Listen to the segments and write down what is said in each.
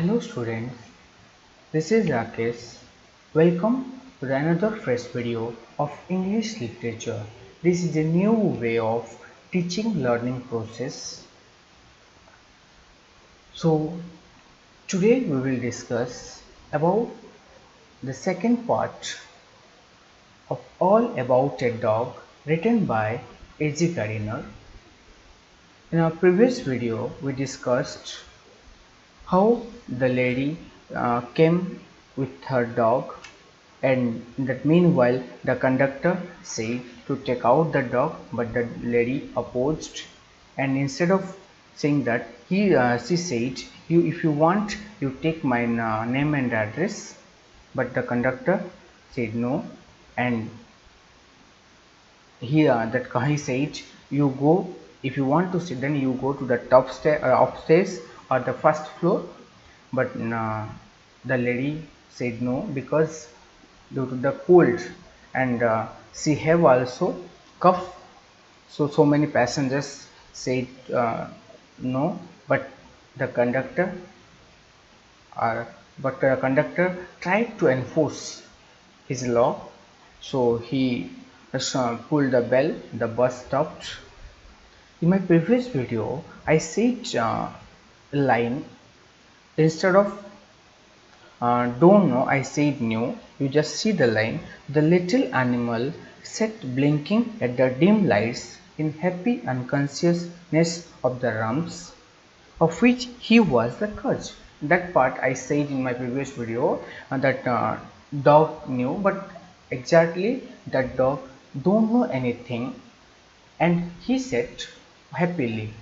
Hello students, this is Rakesh. Welcome to another fresh video of English literature. This is a new way of teaching learning process. So today we will discuss about the second part of All About a Dog written by A.G. Gardiner. In our previous video we discussed how the lady came with her dog, and that meanwhile the conductor said to take out the dog, but the lady opposed, and instead of saying that she said, you if you want you take my name and address, but the conductor said no. And he said, you go, if you want to sit then you go to the upstairs or the first floor. But the lady said no, because due to the cold, and she have also cough. So many passengers said no, but the conductor uh, tried to enforce his law. So he pulled the bell, the bus stopped. In my previous video I said line, instead of don't know I said new. You just see the line. The little animal sat blinking at the dim lights in happy unconsciousness of the rumps of which he was the cause. That part I said in my previous video, that dog knew, but exactly that dog don't know anything, and he sat happily,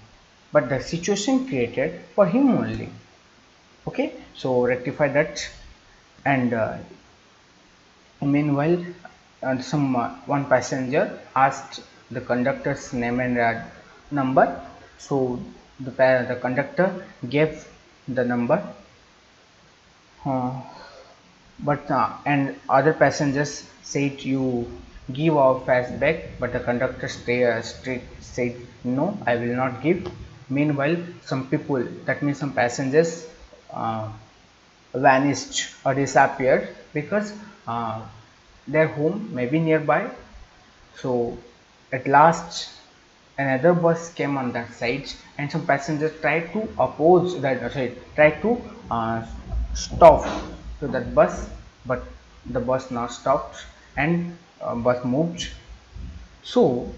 but the situation created for him only. Okay, so rectify that. And meanwhile, one passenger asked the conductor's name and number. So the conductor gave the number, uh, but and other passengers said you give our fares back, but the conductor straight said no, I will not give. Meanwhile, some people, that means some passengers, uh, vanished or disappeared, because their home may be nearby. So at last another bus came on that side, and some passengers tried to oppose that, tried to stop to that bus, but the bus not stopped, and bus moved. So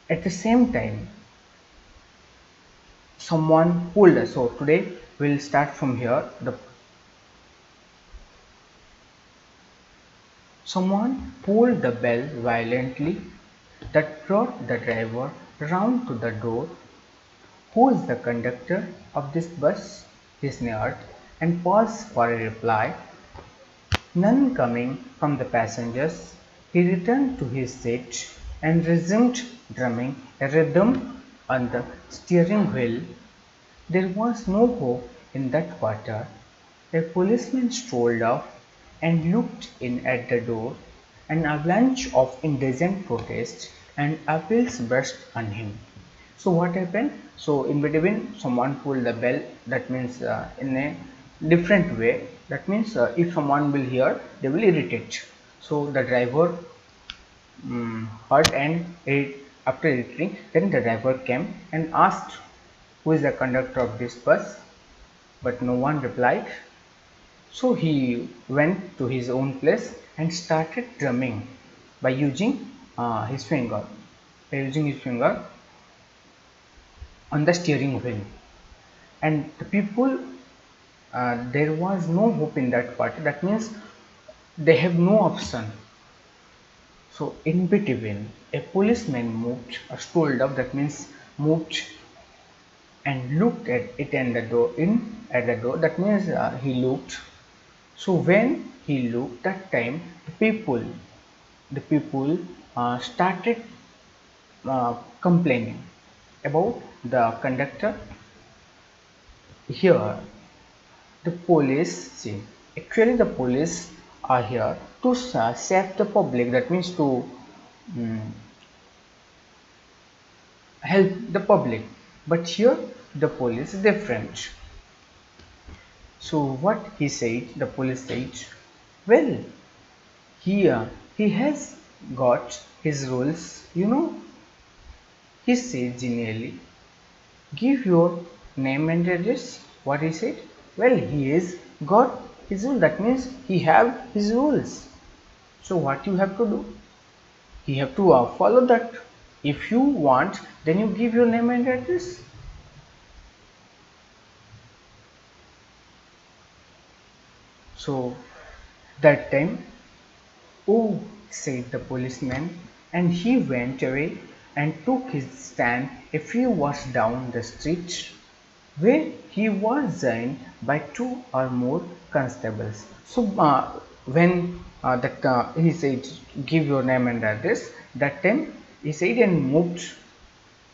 at the same time someone pulled us. So today we'll start from here. Someone pulled the bell violently, that brought the driver round to the door. Who is the conductor of this bus? He sneered, and paused for a reply. None coming from the passengers, he returned to his seat and resumed drumming a rhythm on the steering wheel. There was no hope in that quarter. A policeman strolled up and looked in at the door. An avalanche of indecent protests and appeals burst on him. So what happened? So in between someone pulled the bell, that means in a different way. That means if someone will hear, they will irritate. So the driver heard, and after irritating, then the driver came and asked who is the conductor of this bus, but no one replied. So he went to his own place and started drumming by using his finger, on the steering wheel. And the people, there was no hope in that part. That means they have no option. So in between, a policeman moved, strolled up. That means moved and looked at it and the door at the door. That means he looked. So when he looked, that time the people started complaining about the conductor. Here the police, see, actually the police are here to save the public, that means to mm, help the public, but here the police is different. So what he said, the police said, well, he has got his rules, he said genially. Give your name and address. What he said? Well, he has got his rule. That means he have his rules. So what you have to do? You have to follow that. If you want, then you give your name and address. So that time, oh, said the policeman, and he went away and took his stand a few wards down the street, where he was joined by two or more constables. So when he said, give your name and address, that time he said and moved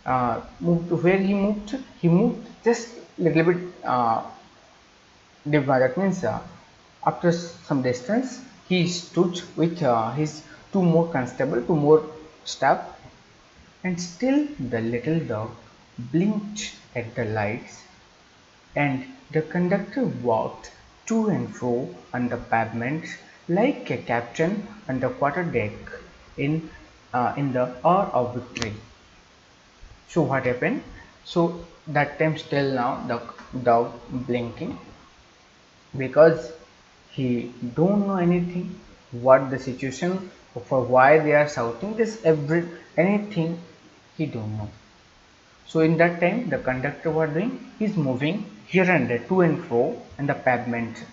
to where he moved just little bit that means after some distance he stood with his two more constable, two more staff, and still the little dog blinked at the lights, and the conductor walked to and fro on the pavement like a captain on the quarterdeck in the hour of victory. So what happened? So that time still now the dog blinking, because he don't know anything, what the situation, for why they are shouting this, every anything he don't know. So in that time the conductor was doing, he's moving here and there to and fro in the pavement.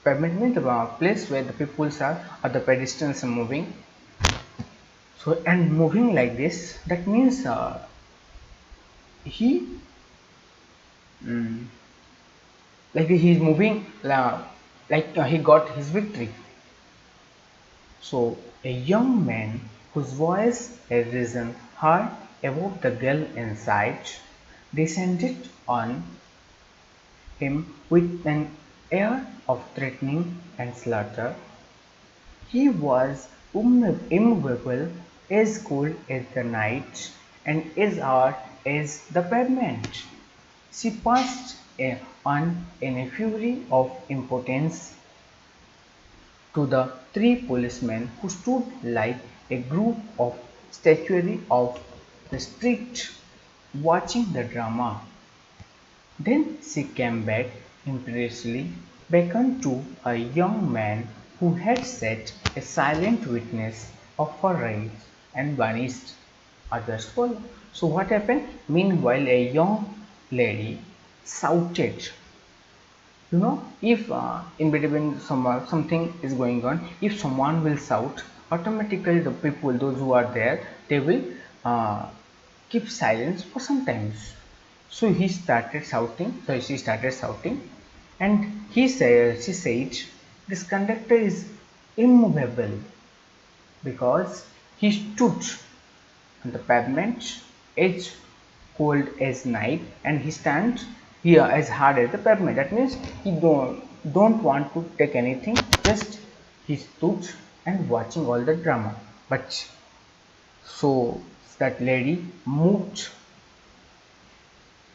Pavement means the place where the people are or the pedestrians are moving. So and moving like this, that means he mm, like he's moving like he got his victory. So a young man whose voice had risen high above the girl inside descended on him with an air of threatening and slaughter. He was immovable, as cold as the night, and as hard as the pavement. She passed on in a fury of impotence to the three policemen who stood like a group of statuary of the street watching the drama. Then she came back imperiously, beckoned to a young man who had sat a silent witness of her rage, and vanished. Others followed. So what happened? Meanwhile, a young lady shouted, if in between something is going on, if someone will shout, automatically the people, those who are there, they will uh, keep silence for some times. So she started shouting, and she said, this conductor is immovable, because he stood on the pavement, as cold as night, and he stands here as hard as the pavement. That means he don't want to take anything, just he stood and watching all the drama. But so that lady moved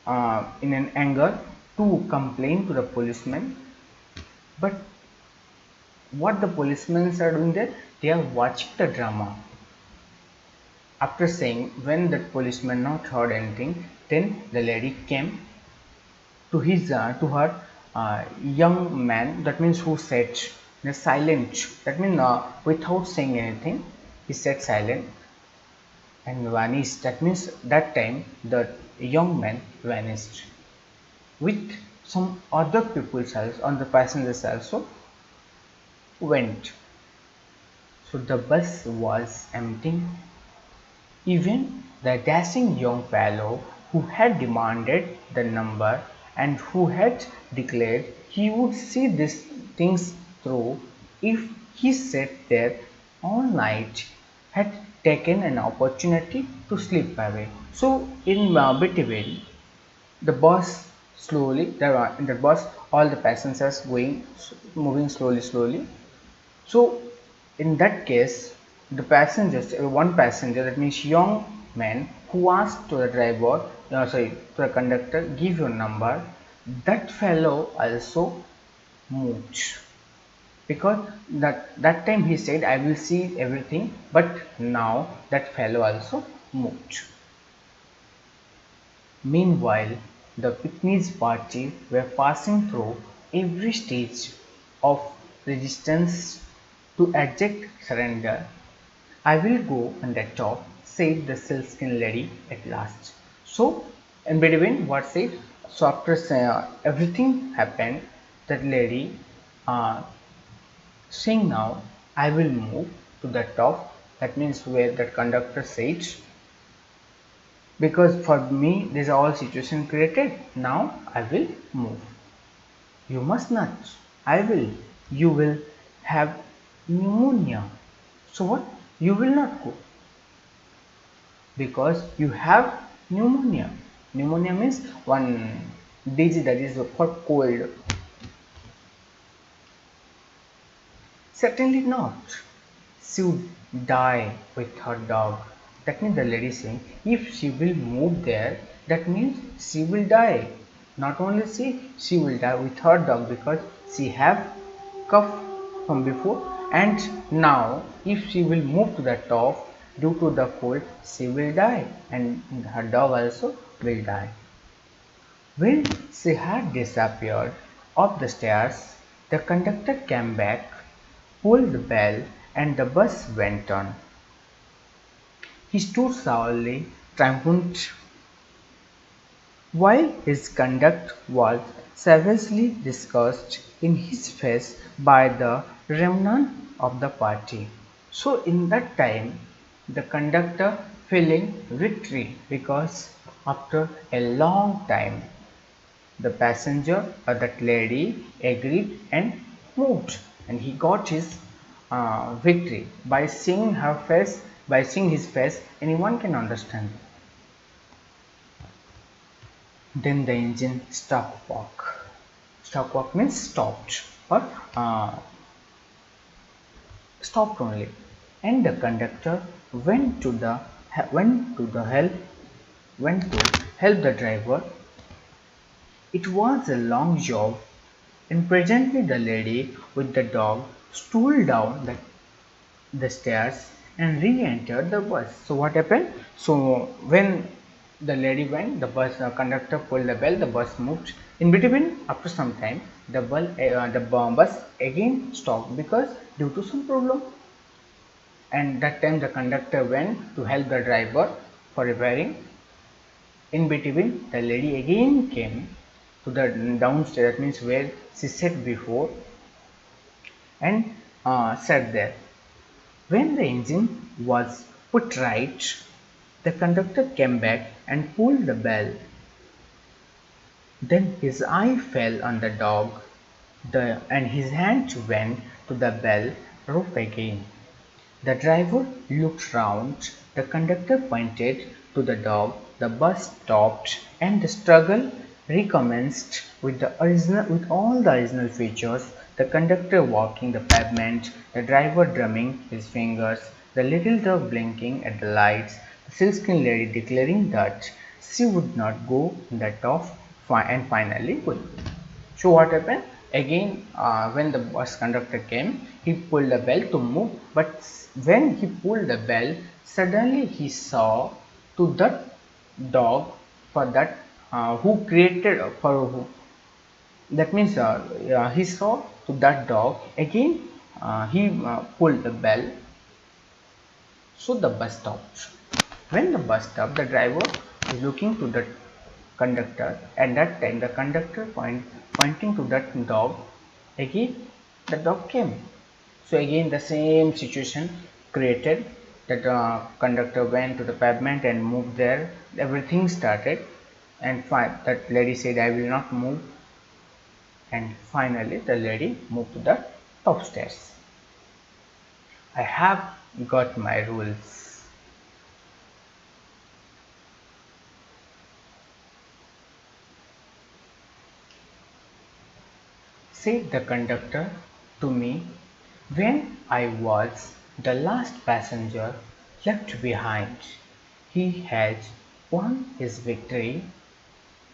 in an anger to complain to the policeman. But what the policemen are doing there, they are watching the drama. After saying, when that policeman not heard anything, then the lady came to her young man, that means who sat silent, that means without saying anything, he sat silent and vanished. That means that time the young man vanished with some other people on the passengers also went. So the bus was empty. Even the dashing young fellow who had demanded the number and who had declared he would see these things through if he sat there all night had taken an opportunity to slip away. So in between, the bus slowly, in the bus all the passengers moving slowly. So in that case, the passengers, one passenger, that means young man, who asked to the driver, to the conductor, give your number. That fellow also moved, because that time he said I will see everything, but now that fellow also moved. Meanwhile, the picnic party were passing through every stage of resistance to abject surrender. I will go on the top, said the silkskin lady at last. So, in between, what said? So, after everything happened, that lady uh, saying now, I will move to the top. That means where the conductor said, because for me, this all situation created. Now, I will move. You must not. I will. You will have pneumonia. So what? You will not go because you have pneumonia. Pneumonia means one disease that is for cold. Certainly not. She would die with her dog. That means the lady saying, if she will move there, that means she will die. Not only she will die with her dog because she have cough from before, and now if she will move to the top due to the cold, she will die and her dog also will die. When she had disappeared up the stairs, the conductor came back, pulled the bell, and the bus went on. He stood sourly triumphant, while his conduct was savagely discussed in his face by the remnant of the party. So in that time, the conductor feeling victory because after a long time the passenger or that lady agreed and moved, and he got his victory by seeing her face. By seeing his face, anyone can understand. Then the engine stopped work. Stop work means stopped or uh, stopped only, and the conductor went to the help went to help the driver. It was a long job, and presently the lady with the dog stole down the stairs and re-entered the bus. So what happened? So when the lady went, the bus conductor pulled the bell, the bus moved. In between, after some time, the bus again stopped because due to some problem. And that time the conductor went to help the driver for repairing. In between, the lady again came to the downstairs, that means where she sat before, and sat there. When the engine was put right, the conductor came back and pulled the bell. Then his eye fell on the dog, and his hand went to the bell rope again. The driver looked round, the conductor pointed to the dog, the bus stopped, and the struggle recommenced with all the original features: the conductor walking the pavement, the driver drumming his fingers, the little dog blinking at the lights, the silkskin lady declaring that she would not go that off, and finally will. So what happened? Again, when the bus conductor came, he pulled the bell to move. But when he pulled the bell, suddenly he saw to that dog, for that who created for who. That means he saw to that dog again. He pulled the bell, so the bus stopped. When the bus stopped, the driver is looking to the conductor. At that time, the conductor pointing to that dog. Again, the dog came. So again, the same situation created. That conductor went to the pavement and moved there. Everything started, and that lady said, "I will not move." And finally, the lady moved to the top stairs. I have got my rules. Said the conductor to me when I was the last passenger left behind. He had won his victory,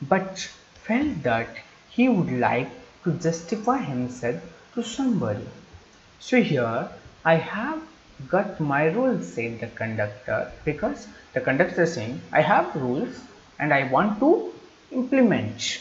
but felt that he would like to justify himself to somebody. So here I have got my rules, said the conductor, because the conductor is saying I have rules and I want to implement.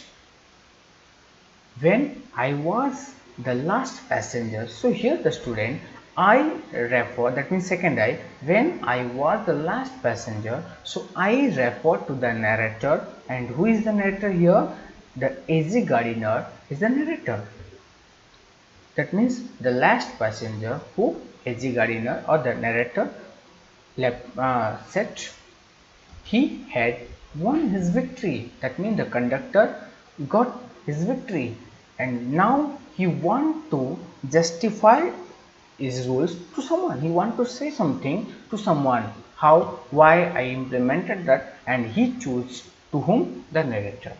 When I was the last passenger, so here the student I refer, that means second I, when I was the last passenger, so I refer to the narrator, and who is the narrator here? The AZ Gardiner is the narrator. That means the last passenger who AZ Gardiner or the narrator said he had won his victory. That means the conductor got his victory, and now he want to justify his rules to someone. He want to say something to someone, how, why I implemented that, and he choose to whom? The narrator.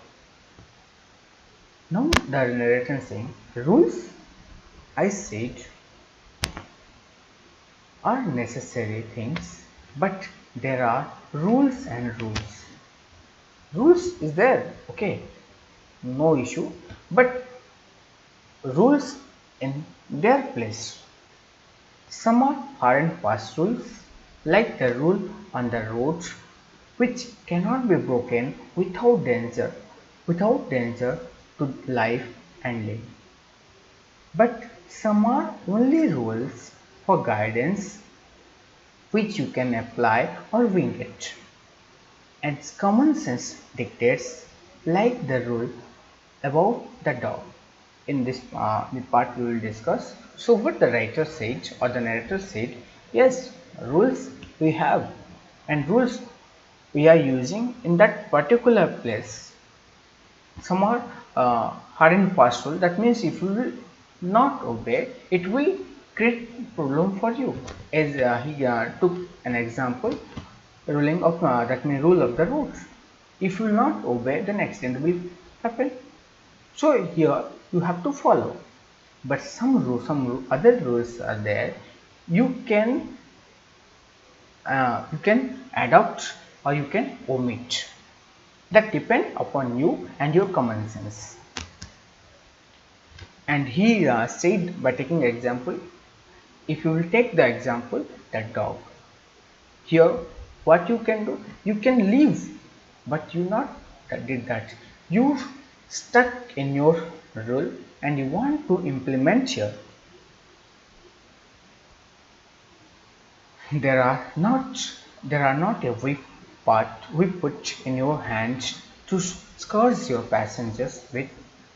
Now the narrator saying rules, I said, are necessary things, but there are rules and rules. Rules is there, okay, no issue, but rules in their place. Some are hard and fast rules, like the rule on the roads, which cannot be broken without danger to life and limb. But some are only rules for guidance, which you can apply or wing it. And common sense dictates, like the rule about the dog. In this part we will discuss. So what the writer said or the narrator said, yes, rules we have, and rules we are using in that particular place. Some are hard and fast rule. That means if you will not obey, it will create problem for you. As he took an example, ruling of that means rule of the roads. If you will not obey, then accident will happen. So here you have to follow. But some rules, other rules are there. You can adopt or you can omit. That depend upon you and your common sense. And he said by taking the example, if you will take the example, the dog. Here what you can do, you can leave, but you not did that. You stuck in your rule and you want to implement here. There are not a whip part we put in your hands to scourge your passengers with,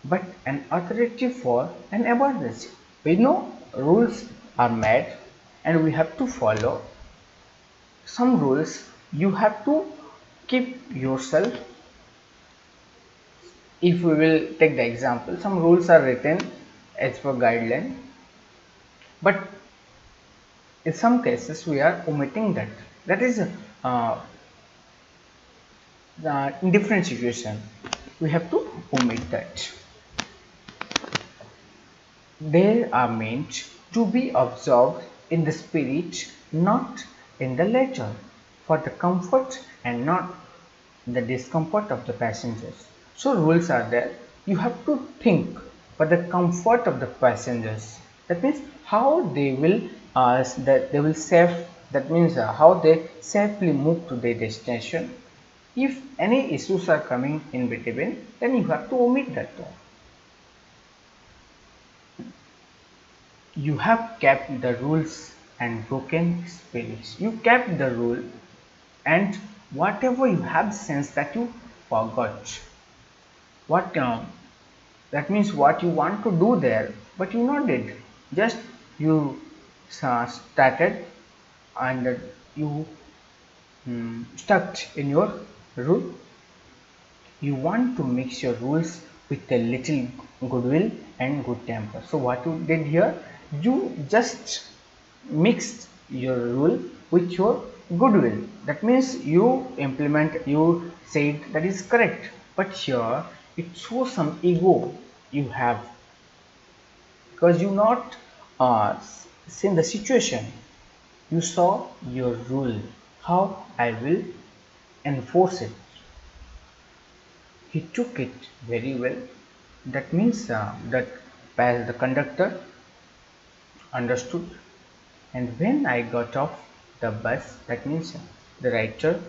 but an authority for an emergency. We know rules are made and we have to follow. Some rules you have to keep yourself. If we will take the example, some rules are written as per guideline, but in some cases we are omitting that. That is in different situation we have to omit that. They are meant to be observed in the spirit, not in the letter, for the comfort and not the discomfort of the passengers. So rules are there. You have to think for the comfort of the passengers. That means how they will save. That means how they safely move to their destination. If any issues are coming in between, then you have to omit that one. You have kept the rules and broken spirits. You kept the rule, and whatever you have sensed that you forgot. What that means what you want to do there, but you not did. Just you started and you stuck in your rule. You want to mix your rules with a little goodwill and good temper. So what you did here, you just mixed your rule with your goodwill. That means you implement, you said that is correct, but here it shows some ego you have, because you not seen the situation. You saw your rule, how I will enforce it. He took it very well That means that the conductor understood. And when I got off the bus, that means the writer,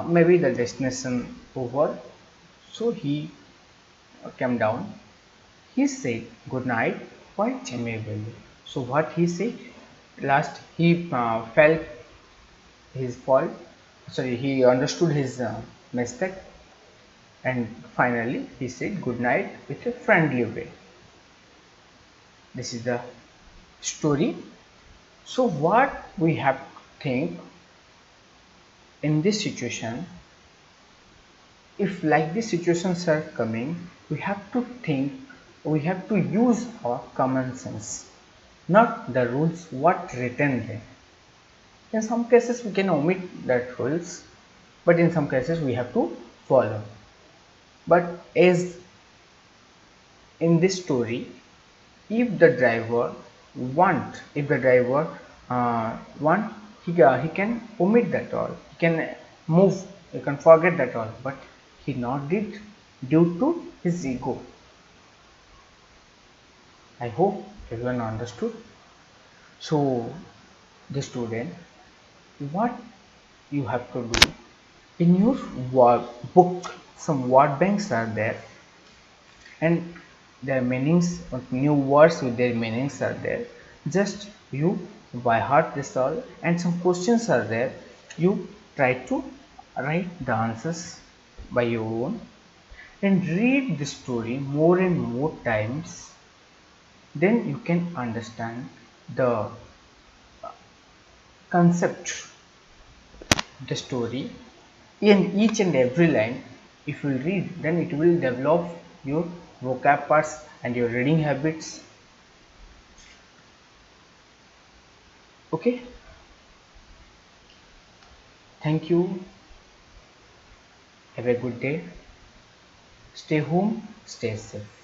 maybe the destination over, so he came down. He said good night quite amiably. So what he said, last he felt his fault, sorry, he understood his mistake, and finally he said good night with a friendly way. This is the story. So what we have to think in this situation, if like these situations are coming, we have to think, we have to use our common sense, not the rules what written there. In some cases we can omit that rules, but in some cases we have to follow. But as in this story, if the driver if the driver want, he can omit that all, he can move, he can forget that all, but he not did due to his ego. I hope everyone understood. So the student, what you have to do, in your book some word banks are there, and their meanings, new words with their meanings are there. Just you by heart this all, and some questions are there, you try to write the answers by your own, and read the story more and more times. Then you can understand the concept, the story, in each and every line. If you read, then it will develop your vocab parts and your reading habits. Okay, thank you, have a good day, stay home, stay safe.